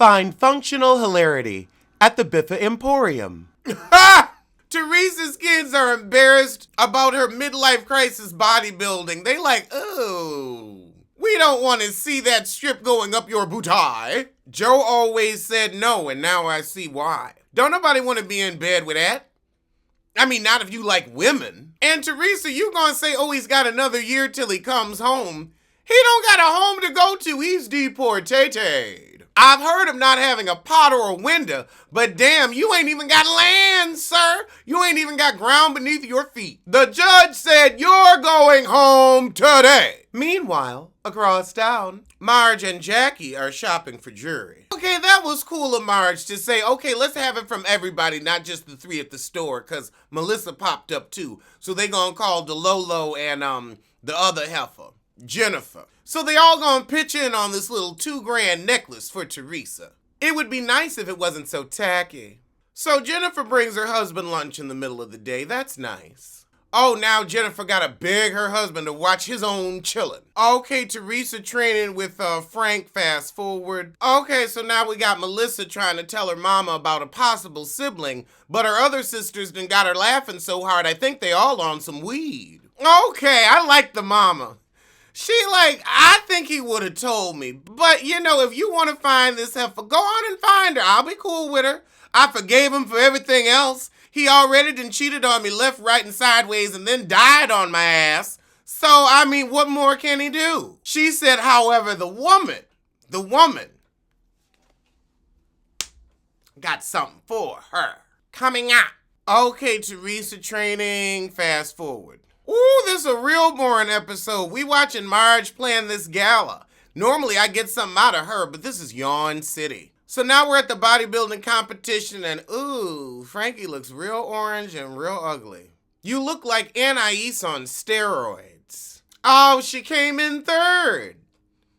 Find functional hilarity at the Biffa Emporium. Ha! Teresa's kids are embarrassed about her midlife crisis bodybuilding. They like, oh, we don't want to see that strip going up your booty. Joe always said no, and now I see why. Don't nobody want to be in bed with that. I mean, not if you like women. And Teresa, you gonna say, oh, he's got another year till he comes home. He don't got a home to go to. He's deported. I've heard of not having a pot or a window, but damn, you ain't even got land, sir. You ain't even got ground beneath your feet. The judge said you're going home today. Meanwhile, across town, Marge and Jackie are shopping for jewelry. Okay, that was cool of Marge to say, okay, let's have it from everybody, not just the three at the store, because Melissa popped up too. So they gonna call DeLolo and the other heifer, Jennifer. So they all gonna pitch in on this little $2,000 necklace for Teresa. It would be nice if it wasn't so tacky. So Jennifer brings her husband lunch in the middle of the day. That's nice. Oh, now Jennifer gotta beg her husband to watch his own chillin'. Okay, Teresa training with Frank, fast forward. Okay, so now we got Melissa trying to tell her mama about a possible sibling, but her other sisters done got her laughing so hard I think they all on some weed. Okay, I like the mama. She like, I think he would have told me. But, you know, if you want to find this heifer, go on and find her. I'll be cool with her. I forgave him for everything else. He already done cheated on me left, right, and sideways and then died on my ass. So, I mean, what more can he do? She said, however, the woman got something for her. Coming out. Okay, Teresa training, fast forward. Ooh, this is a real boring episode. We watching Marge plan this gala. Normally I get something out of her, but this is Yawn City. So now we're at the bodybuilding competition and ooh, Frankie looks real orange and real ugly. You look like Anais on steroids. Oh, she came in third.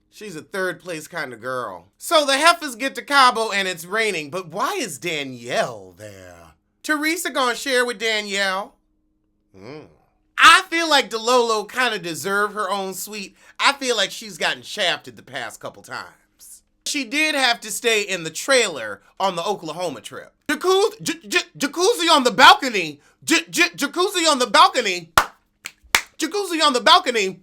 She's a third place kind of girl. So the heifers get to Cabo and it's raining, but why is Danielle there? Teresa gonna share with Danielle? I feel like DeLolo kind of deserved her own suite. I feel like she's gotten shafted the past couple times. She did have to stay in the trailer on the Oklahoma trip. Jacuzzi on the balcony. Jacuzzi on the balcony. Jacuzzi on the balcony.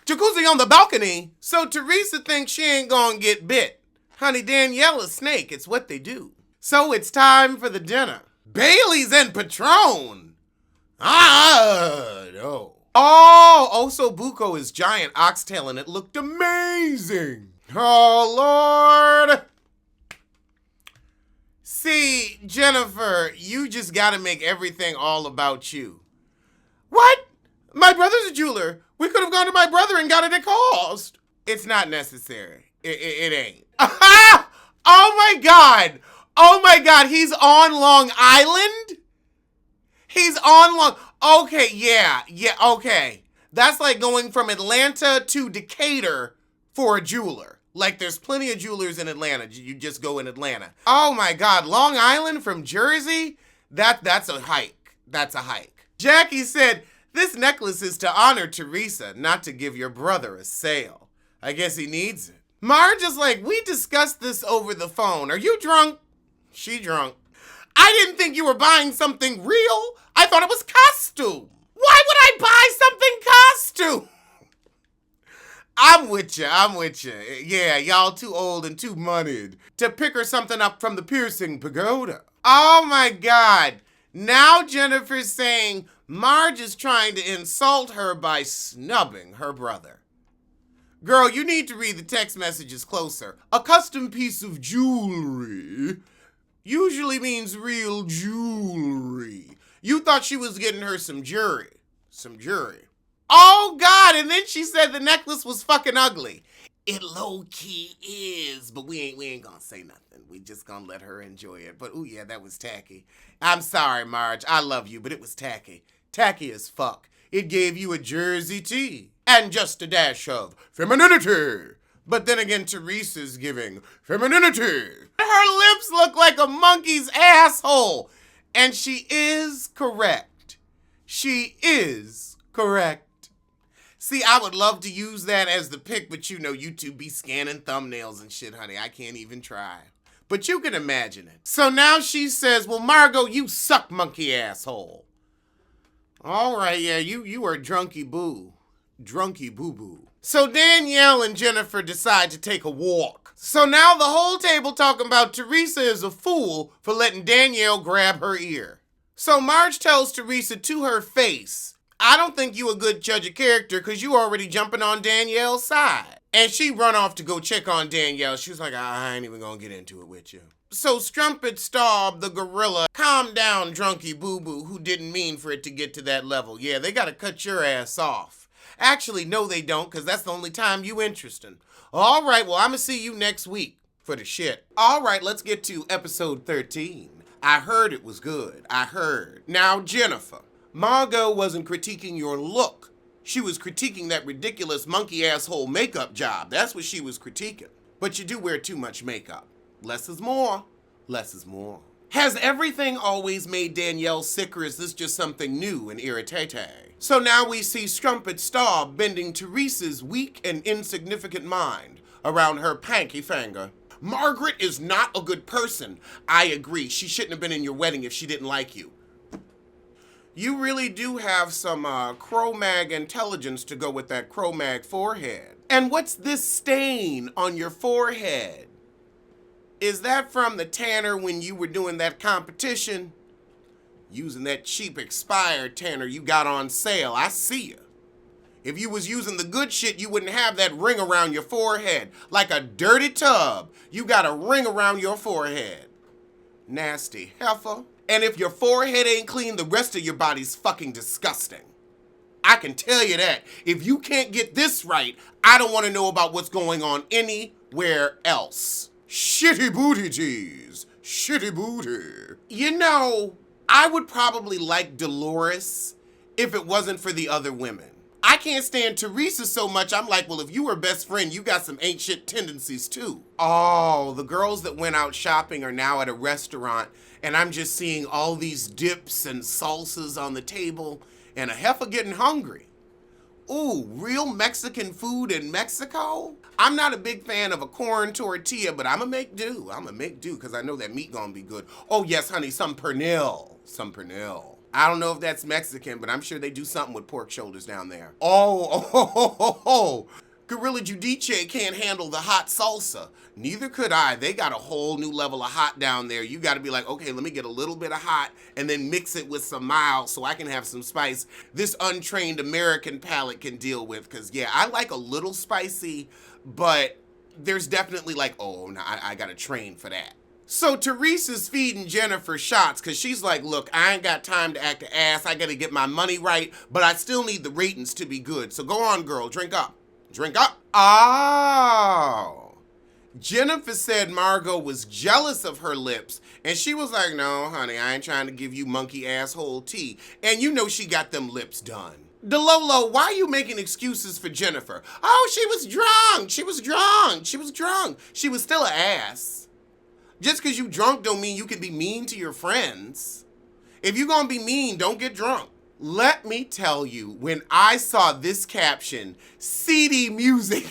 Jacuzzi on the balcony. So Teresa thinks she ain't gonna get bit. Honey, Danielle a snake. It's what they do. So it's time for the dinner. Bailey's and Patron. No. Oh, Oso Buco is giant oxtail and it looked amazing. Oh, Lord. See, Jennifer, you just gotta make everything all about you. What? My brother's a jeweler. We could have gone to my brother and got it at cost. It's not necessary. It ain't. Oh my God. Oh my God, he's on Long Island? He's on Long... Okay, yeah, okay. That's like going from Atlanta to Decatur for a jeweler. Like, there's plenty of jewelers in Atlanta. You just go in Atlanta. Oh, my God. Long Island from Jersey? That's a hike. That's a hike. Jackie said, this necklace is to honor Teresa, not to give your brother a sale. I guess he needs it. Marge is like, we discussed this over the phone. Are you drunk? She drunk. I didn't think you were buying something real. I thought it was costume. Why would I buy something costume? I'm with you. Yeah, y'all too old and too moneyed to pick her something up from the piercing pagoda. Oh my God. Now Jennifer's saying Marge is trying to insult her by snubbing her brother. Girl, you need to read the text messages closer. A custom piece of jewelry usually means real jewelry. You thought she was getting her some jewelry. Oh, God, and then she said the necklace was fucking ugly. It low-key is, but we ain't gonna say nothing. We just gonna let her enjoy it. But, ooh, yeah, that was tacky. I'm sorry, Marge. I love you, but it was tacky. Tacky as fuck. It gave you a Jersey tea and just a dash of femininity. But then again, Teresa's giving femininity. Her lips look like a monkey's asshole. And she is correct. She is correct. See, I would love to use that as the pick, but you know YouTube be scanning thumbnails and shit, honey. I can't even try. But you can imagine it. So now she says, well, Margot, you suck, monkey asshole. All right, yeah, you are drunky boo. Drunky boo-boo. So Danielle and Jennifer decide to take a walk. So now the whole table talking about Teresa is a fool for letting Danielle grab her ear. So Marge tells Teresa to her face, I don't think you a good judge of character because you already jumping on Danielle's side. And she run off to go check on Danielle. She was like, I ain't even gonna get into it with you. So Strumpet Staub, the gorilla, calm down, drunky boo-boo, who didn't mean for it to get to that level. Yeah, they gotta cut your ass off. Actually, no they don't, because that's the only time you interesting. All right, well, I'm gonna see you next week for the shit. All right, let's get to episode 13. I heard it was good. I heard. Now, Jennifer, Margot wasn't critiquing your look. She was critiquing that ridiculous monkey asshole makeup job. That's what she was critiquing. But you do wear too much makeup. Less is more. Less is more. Has everything always made Danielle sick, or is this just something new and irritating? So now we see Strumpet Staub bending Teresa's weak and insignificant mind around her panky finger. Margaret is not a good person. I agree. She shouldn't have been in your wedding if she didn't like you. You really do have some Cro-Mag intelligence to go with that Cro-Mag forehead. And what's this stain on your forehead? Is that from the tanner when you were doing that competition? Using that cheap expired tanner you got on sale. I see you. If you was using the good shit, you wouldn't have that ring around your forehead. Like a dirty tub, you got a ring around your forehead. Nasty heifer. And if your forehead ain't clean, the rest of your body's fucking disgusting. I can tell you that. If you can't get this right, I don't want to know about what's going on anywhere else. Shitty booty tease. Shitty booty. You know, I would probably like Dolores if it wasn't for the other women. I can't stand Teresa so much, I'm like, well, if you were best friend, you got some ain't shit tendencies too. Oh, the girls that went out shopping are now at a restaurant, and I'm just seeing all these dips and salsas on the table, and a heifer getting hungry. Ooh, real Mexican food in Mexico? I'm not a big fan of a corn tortilla, but I'ma make do. I'ma make do, because I know that meat gonna be good. Oh yes, honey, some pernil. Some pernil. I don't know if that's Mexican, but I'm sure they do something with pork shoulders down there. Oh. Gorilla Judice can't handle the hot salsa. Neither could I. They got a whole new level of hot down there. You gotta be like, okay, let me get a little bit of hot and then mix it with some mild so I can have some spice this untrained American palate can deal with. Cause yeah, I like a little spicy, but there's definitely like, oh, no, I gotta train for that. So Teresa's feeding Jennifer shots because she's like, look, I ain't got time to act an ass. I got to get my money right, but I still need the ratings to be good. So go on, girl. Drink up. Drink up. Oh. Jennifer said Margot was jealous of her lips, and she was like, no, honey, I ain't trying to give you monkey asshole tea. And you know she got them lips done. DeLolo, why are you making excuses for Jennifer? Oh, she was drunk. She was drunk. She was drunk. She was still an ass. Just because you drunk don't mean you can be mean to your friends. If you're going to be mean, don't get drunk. Let me tell you, when I saw this caption, CD music,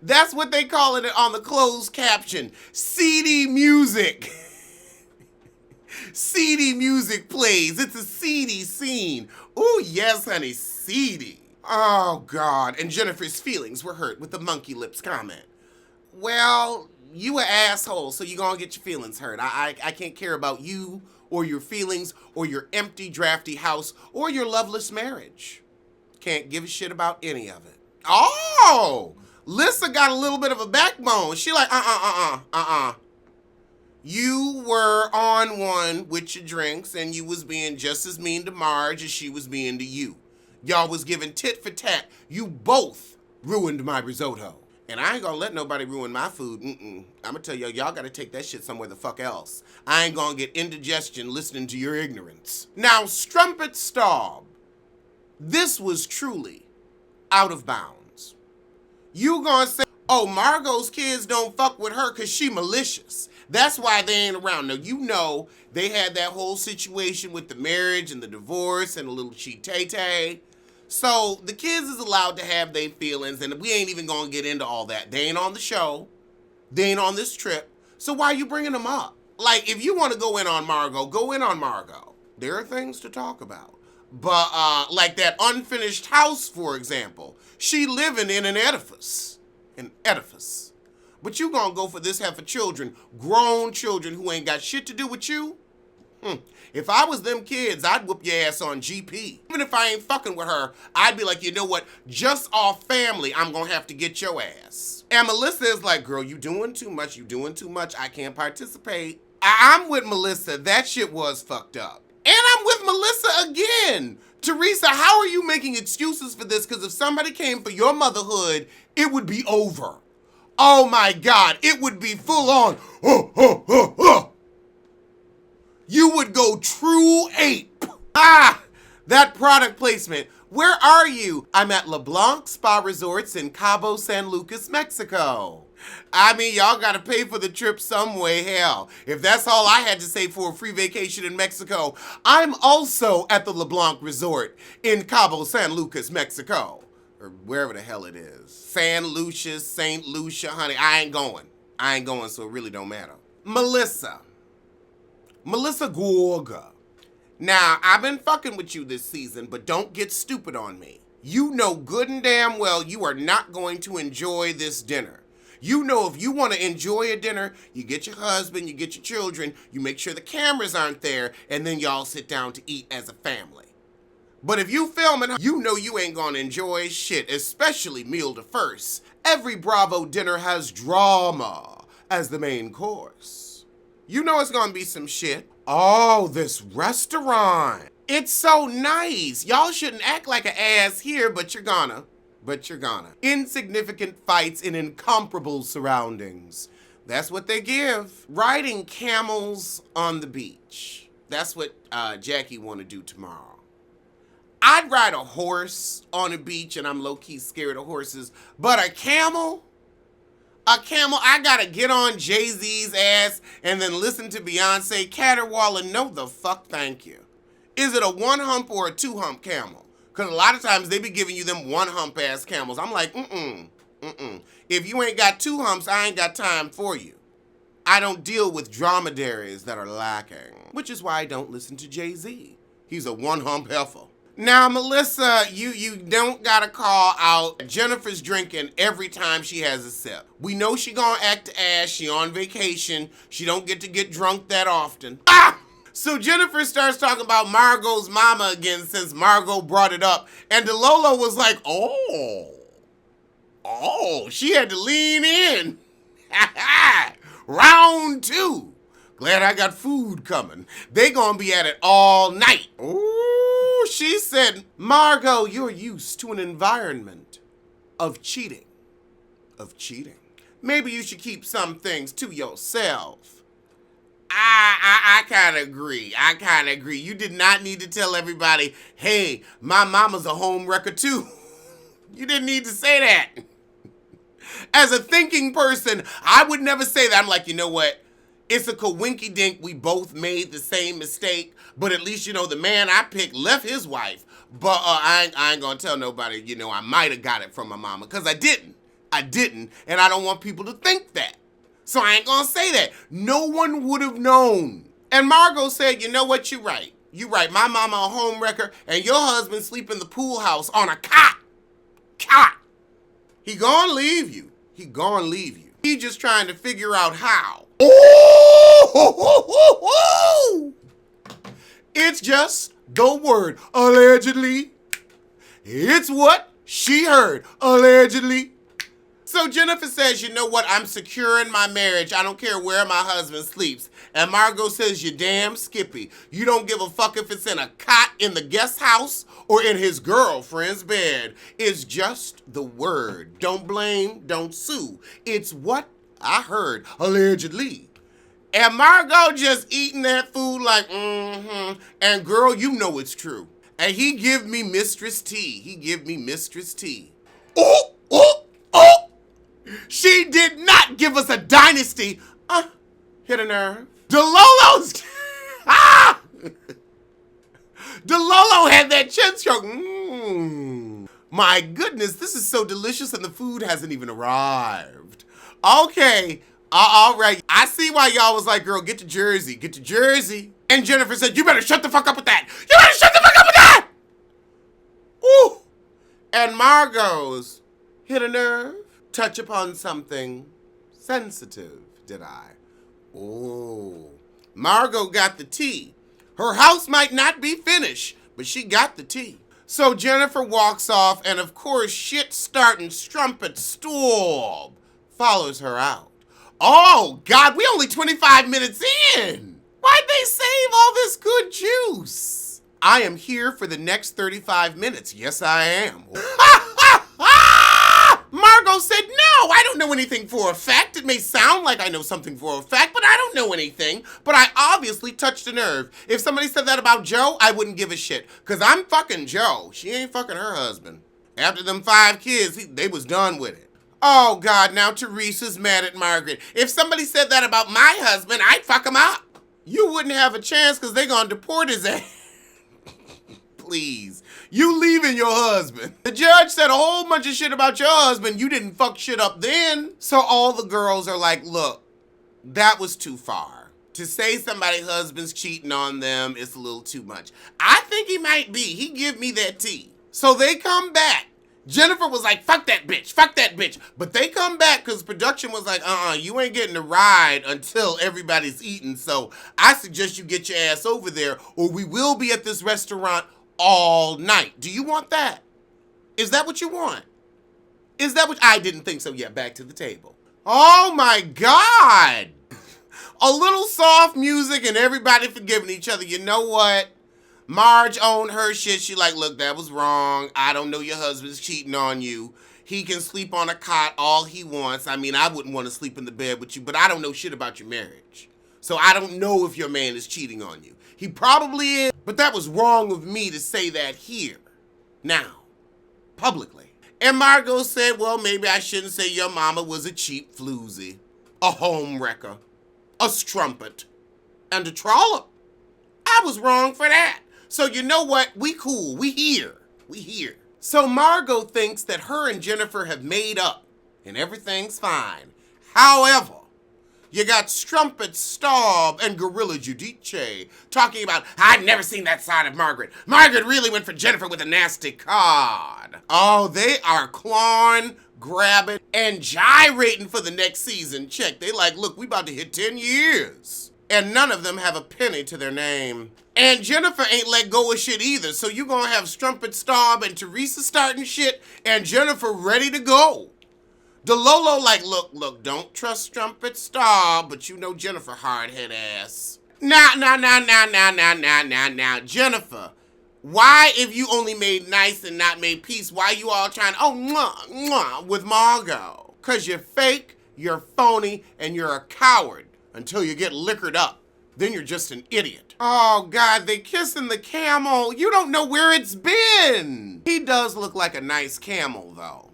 that's what they call it on the closed caption, CD music. CD music plays. It's a seedy scene. Ooh, yes, honey, seedy. Oh, God. And Jennifer's feelings were hurt with the monkey lips comment. Well, you an asshole, so you gonna get your feelings hurt. I can't care about you or your feelings or your empty, drafty house or your loveless marriage. Can't give a shit about any of it. Oh, Lissa got a little bit of a backbone. She like, You were on one with your drinks and you was being just as mean to Marge as she was being to you. Y'all was giving tit for tat. You both ruined my risotto. And I ain't gonna let nobody ruin my food. I'm gonna tell y'all gotta take that shit somewhere the fuck else. I ain't gonna get indigestion listening to your ignorance. Now, Strumpet Staub, this was truly out of bounds. You gonna say, oh, Margot's kids don't fuck with her cause she malicious. That's why they ain't around. Now, you know they had that whole situation with the marriage and the divorce and a little cheat-tay-tay. So the kids is allowed to have their feelings, and we ain't even gonna get into all that. They ain't on the show. They ain't on this trip. So why are you bringing them up? Like, if you want to go in on Margot, go in on Margot. There are things to talk about. But like that unfinished house, for example, she living in an edifice. An edifice. But you gonna go for this heifer children, grown children who ain't got shit to do with you? If I was them kids, I'd whoop your ass on GP. Even if I ain't fucking with her, I'd be like, you know what? Just off family, I'm gonna have to get your ass. And Melissa is like, girl, you doing too much. You doing too much. I can't participate. I'm with Melissa. That shit was fucked up. And I'm with Melissa again. Teresa, how are you making excuses for this? Because if somebody came for your motherhood, it would be over. Oh my God, it would be full on. You would go true ape. That product placement. Where are you? I'm at LeBlanc Spa Resorts in Cabo San Lucas, Mexico. I mean, y'all gotta pay for the trip some way. Hell, if that's all I had to say for a free vacation in Mexico, I'm also at the LeBlanc Resort in Cabo San Lucas, Mexico. Or wherever the hell it is. San Lucia, St. Lucia, honey, I ain't going, so it really don't matter. Melissa Gorga. Now, I've been fucking with you this season, but don't get stupid on me. You know good and damn well you are not going to enjoy this dinner. You know if you want to enjoy a dinner, you get your husband, you get your children, you make sure the cameras aren't there, and then y'all sit down to eat as a family. But if you filming, you know you ain't gonna enjoy shit, especially meal to first. Every Bravo dinner has drama as the main course. You know it's gonna be some shit. Oh, this restaurant. It's so nice. Y'all shouldn't act like an ass here, but you're gonna. Insignificant fights in incomparable surroundings. That's what they give. Riding camels on the beach. That's what Jackie want to do tomorrow. I'd ride a horse on a beach, and I'm low-key scared of horses, but a camel? I gotta get on Jay-Z's ass and then listen to Beyonce caterwauling. No the fuck thank you. Is it a one hump or a two hump camel? Because a lot of times they be giving you them one hump ass camels. I'm like, If you ain't got two humps, I ain't got time for you. I don't deal with dromedaries that are lacking, which is why I don't listen to Jay-Z. He's a one hump heifer. Now, Melissa, you don't gotta call out. Jennifer's drinking every time she has a sip. We know she gonna act ass. She on vacation. She don't get to get drunk that often. So Jennifer starts talking about Margot's mama again since Margot brought it up. And DeLolo was like, oh, she had to lean in. Round two. Glad I got food coming. They gonna be at it all night. Ooh, she said, Margot, you're used to an environment of cheating. Maybe you should keep some things to yourself. I kind of agree. You did not need to tell everybody, hey, my mama's a home wrecker too. You didn't need to say that. As a thinking person, I would never say that. I'm like, you know what? It's a coinky dink. We both made the same mistake, but at least, the man I picked left his wife. But I ain't gonna tell nobody, I might have got it from my mama, because I didn't, and I don't want people to think that. So I ain't gonna say that. No one would have known. And Margot said, you know what, you right. My mama a home wrecker, and your husband sleep in the pool house on a cot. He gonna leave you. He just trying to figure out how. Oh! It's just the word, allegedly. It's what she heard, allegedly. So Jennifer says, you know what, I'm secure in my marriage. I don't care where my husband sleeps. And Margot says, you damn Skippy. You don't give a fuck if it's in a cot in the guest house or in his girlfriend's bed. It's just the word. Don't blame, don't sue. It's what I heard, allegedly. And Margot just eating that food like, And girl, you know it's true. And he give me Mistress T. Oh! She did not give us a dynasty. Hit a nerve. DeLolo's. DeLolo had that chin stroke. My goodness, this is so delicious and the food hasn't even arrived. Okay, all right. I see why y'all was like, girl, get to Jersey, get to Jersey. And Jennifer said, you better shut the fuck up with that. You better shut the fuck up with that. Ooh. And Margot's hit a nerve, touch upon something sensitive, did I? Oh, Margot got the tea. Her house might not be finished, but she got the tea. So Jennifer walks off, and of course, shit starting strumpet Storb follows her out. Oh, God, we only 25 minutes in. Why'd they save all this good juice? I am here for the next 35 minutes. Yes, I am. Margot said, no, I don't know anything for a fact. It may sound like I know something for a fact, but I don't know anything. But I obviously touched a nerve. If somebody said that about Joe, I wouldn't give a shit. Because I'm fucking Joe. She ain't fucking her husband. After them 5 kids, they was done with it. Oh, God, now Teresa's mad at Margaret. If somebody said that about my husband, I'd fuck him up. You wouldn't have a chance because they gonna deport his ass. Please. You leaving your husband. The judge said a whole bunch of shit about your husband. You didn't fuck shit up then. So all the girls are like, look, that was too far. To say somebody's husband's cheating on them is a little too much. I think he might be. He give me that tea. So they come back. Jennifer was like, fuck that bitch, fuck that bitch. But they come back because production was like, you ain't getting a ride until everybody's eating. So I suggest you get your ass over there or we will be at this restaurant all night. Do you want that? Is that what you want? Is that what... I didn't think so. Yeah, back to the table. Oh my God. A little soft music and everybody forgiving each other. You know what? Marge owned her shit. She like, look, that was wrong. I don't know your husband's cheating on you. He can sleep on a cot all he wants. I mean, I wouldn't want to sleep in the bed with you, but I don't know shit about your marriage. So I don't know if your man is cheating on you. He probably is, but that was wrong of me to say that here. Now, publicly. And Margot said, well, maybe I shouldn't say your mama was a cheap floozy, a home wrecker, a strumpet, and a trollop. I was wrong for that. So you know what? We cool. We here. We here. So Margot thinks that her and Jennifer have made up and everything's fine. However, you got Strumpet Staub and Gorilla Giudice talking about, I'd never seen that side of Margaret. Margaret really went for Jennifer with a nasty card. Oh, they are clawing, grabbing, and gyrating for the next season. Check. They like, look, we about to hit 10 years. And none of them have a penny to their name. And Jennifer ain't let go of shit either. So you gonna have Strumpet Staub and Teresa starting shit and Jennifer ready to go. DeLolo like, look, don't trust Strumpet Staub, but you know Jennifer hard-head ass. Now, Jennifer, why if you only made nice and not made peace, why you all trying, with Margot? Cause you're fake, you're phony, and you're a coward until you get liquored up. Then you're just an idiot. Oh, God, they kissing the camel. You don't know where it's been. He does look like a nice camel, though.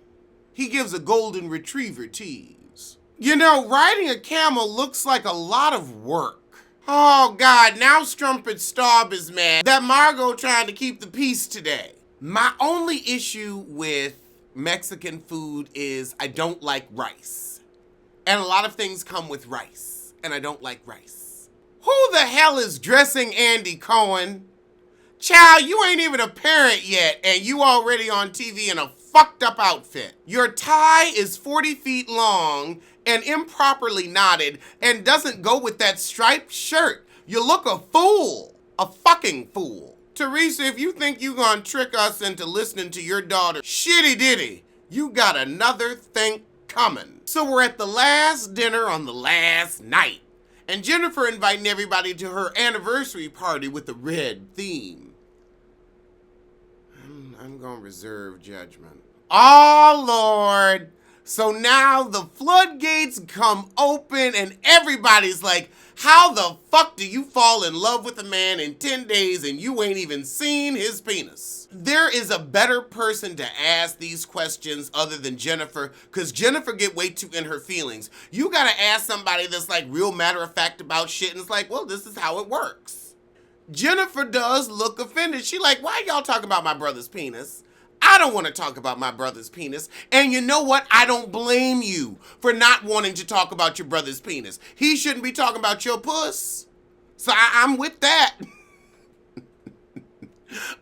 He gives a golden retriever tease. You know, riding a camel looks like a lot of work. Oh, God, now Strumpet Staub is mad that Margot trying to keep the peace today. My only issue with Mexican food is I don't like rice. And a lot of things come with rice, and I don't like rice. Who the hell is dressing Andy Cohen? Child, you ain't even a parent yet, and you already on TV in a fucked up outfit. Your tie is 40 feet long and improperly knotted and doesn't go with that striped shirt. You look a fool. A fucking fool. Teresa, if you think you gonna trick us into listening to your daughter, shitty ditty, you got another think coming. So we're at the last dinner on the last night. And Jennifer inviting everybody to her anniversary party with a red theme. I'm gonna reserve judgment. Oh, Lord. So now the floodgates come open and everybody's like, how the fuck do you fall in love with a man in 10 days and you ain't even seen his penis? There is a better person to ask these questions other than Jennifer, because Jennifer get way too in her feelings. You gotta ask somebody that's like real matter of fact about shit and it's like, well, this is how it works. Jennifer does look offended. She like, why y'all talking about my brother's penis? I don't want to talk about my brother's penis. And you know what? I don't blame you for not wanting to talk about your brother's penis. He shouldn't be talking about your puss. So I'm with that.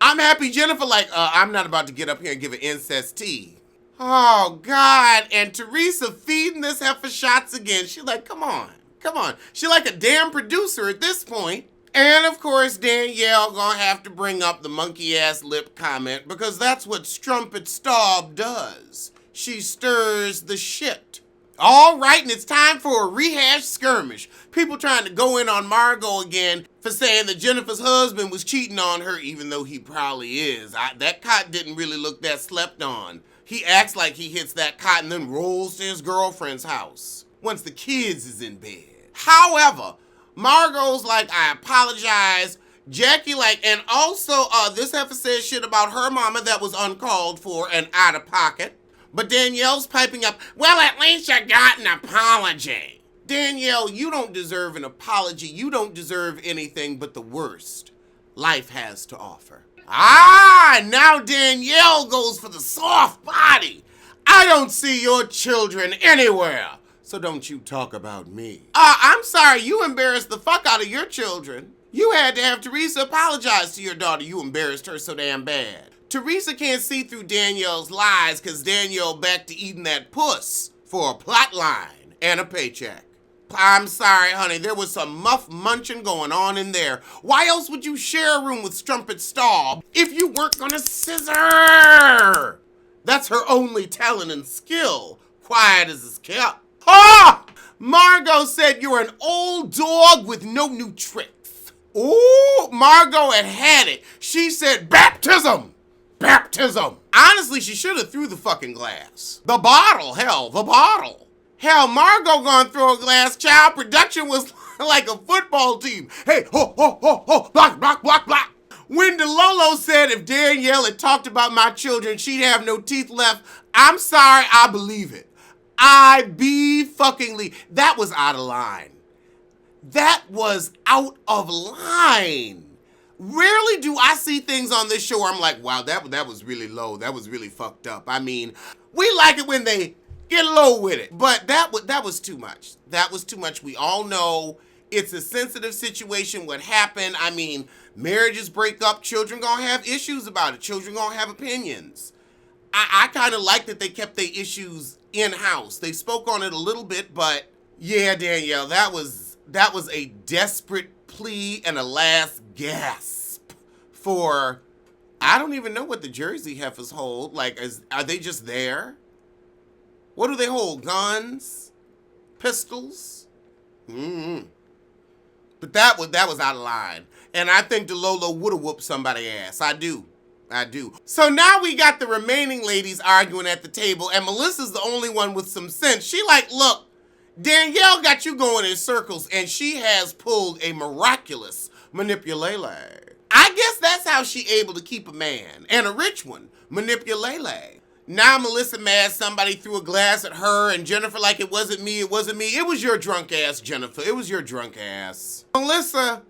I'm happy Jennifer like, I'm not about to get up here and give an incest tea. Oh, God. And Teresa feeding this heifer shots again. She like, come on. She like a damn producer at this point. And, of course, Danielle gonna have to bring up the monkey-ass lip comment because that's what Strumpet Staub does. She stirs the shit. All right, and it's time for a rehash skirmish. People trying to go in on Margot again for saying that Jennifer's husband was cheating on her, even though he probably is. That cot didn't really look that slept on. He acts like he hits that cot and then rolls to his girlfriend's house once the kids is in bed. However, Margot's like, I apologize. Jackie like, and also this heifer says shit about her mama that was uncalled for and out of pocket. But Danielle's piping up, well, at least you got an apology. Danielle, you don't deserve an apology. You don't deserve anything but the worst life has to offer. Now Danielle goes for the soft body. I don't see your children anywhere. So don't you talk about me. I'm sorry, you embarrassed the fuck out of your children. You had to have Teresa apologize to your daughter. You embarrassed her so damn bad. Teresa can't see through Danielle's lies because Danielle back to eating that puss for a plot line and a paycheck. I'm sorry, honey, there was some muff munching going on in there. Why else would you share a room with Strumpet Staub if you weren't gonna scissor? That's her only talent and skill. Quiet as is kept. Ah! Margot said you're an old dog with no new tricks. Ooh, Margot had it. She said baptism. Honestly, she should have threw the fucking glass. The bottle. Hell, Margot gonna throw a glass. Child production was like a football team. Hey, ho, ho, ho, ho, block. When DeLolo said if Danielle had talked about my children, she'd have no teeth left, I'm sorry, I believe it. That was out of line. Rarely do I see things on this show where I'm like, wow, that was really low. That was really fucked up. I mean, we like it when they get low with it. But that was too much. That was too much. We all know it's a sensitive situation. What happened? I mean, marriages break up. Children gonna have issues about it. Children gonna have opinions. I kind of like that they kept their issues in-house. They spoke on it a little bit, but yeah, Danielle, that was a desperate plea and a last gasp for, I don't even know what the Jersey heifers hold. Like, are they just there? What do they hold? Guns? Pistols? But that was out of line. And I think DeLolo would have whooped somebody's ass. I do. So now we got the remaining ladies arguing at the table, and Melissa's the only one with some sense. She like, look, Danielle got you going in circles, and she has pulled a miraculous manipulele. I guess that's how she able to keep a man, and a rich one, manipulele. Now Melissa mad somebody threw a glass at her, and Jennifer like, it wasn't me. It was your drunk ass, Jennifer. It was your drunk ass. Melissa,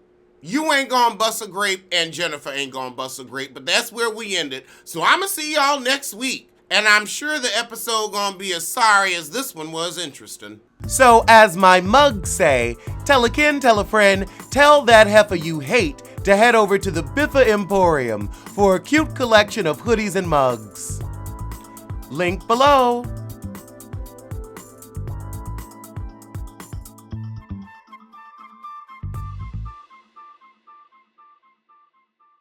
you ain't gonna bust a grape, and Jennifer ain't gonna bust a grape, but that's where we ended. So I'ma see y'all next week. And I'm sure the episode gonna be as sorry as this one was interesting. So as my mugs say, tell a kin, tell a friend, tell that heifer you hate to head over to the Biffa Emporium for a cute collection of hoodies and mugs. Link below.